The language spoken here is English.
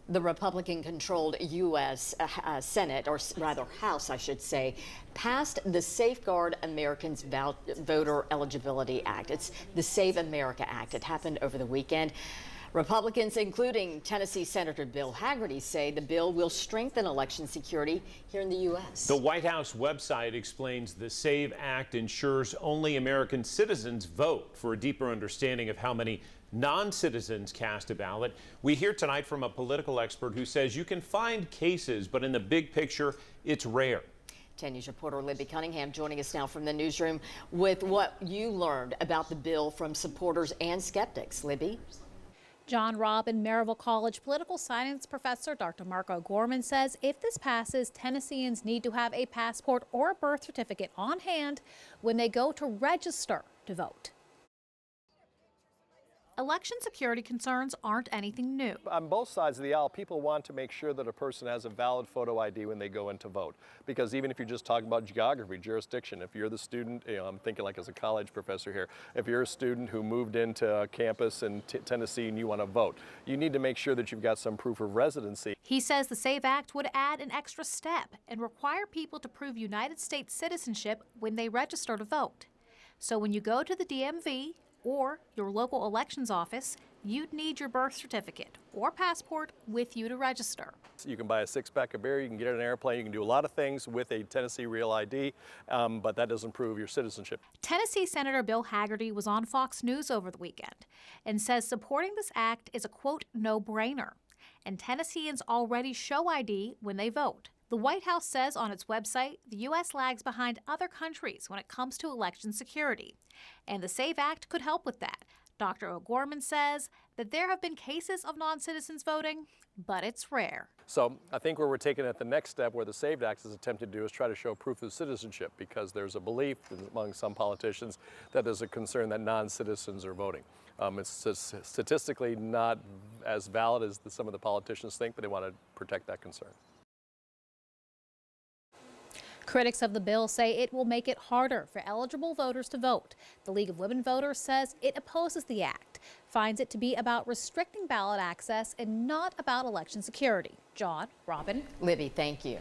The Republican-controlled U.S. Senate, or rather House, I should say, passed the Safeguard Americans Voter Eligibility Act. It's the Save America Act. It happened over the weekend. Republicans, including Tennessee Senator Bill Hagerty, say the bill will strengthen election security here in the U.S. The White House website explains the SAVE Act ensures only American citizens vote. For a deeper understanding of how many non-citizens cast a ballot, we hear tonight from a political expert who says you can find cases, but in the big picture, it's rare. 10 News reporter Libby Cunningham joining us now from the newsroom with what you learned about the bill from supporters and skeptics. Libby? John Robin, Maryville College political science professor Dr. Mark O'Gorman says if this passes, Tennesseans need to have a passport or a birth certificate on hand when they go to register to vote. Election security concerns aren't anything new. On both sides of the aisle, people want to make sure that a person has a valid photo ID when they go in to vote. Because even if you're just talking about geography, jurisdiction, if you're the student, I'm thinking like as a college professor here, if you're a student who moved into campus in Tennessee and you want to vote, you need to make sure that you've got some proof of residency. He says the SAVE Act would add an extra step and require people to prove United States citizenship when they register to vote. So when you go to the DMV, or your local elections office, you'd need your birth certificate or passport with you to register. You can buy a six-pack of beer, you can get on an airplane, you can do a lot of things with a Tennessee Real ID, but that doesn't prove your citizenship. Tennessee Senator Bill Hagerty was on Fox News over the weekend and says supporting this act is a, quote, no-brainer. And Tennesseans already show ID when they vote. The White House says on its website the U.S. lags behind other countries when it comes to election security, and the SAVE Act could help with that. Dr. O'Gorman says that there have been cases of non-citizens voting, but it's rare. So I think where we're taking it the next step, where the SAVE Act is attempted to do, is try to show proof of citizenship, because there's a belief among some politicians that there's a concern that non-citizens are voting. It's statistically not as valid as some of the politicians think, but they want to protect that concern. Critics of the bill say it will make it harder for eligible voters to vote. The League of Women Voters says it opposes the act, finds it to be about restricting ballot access and not about election security. John, Robin. Libby, thank you.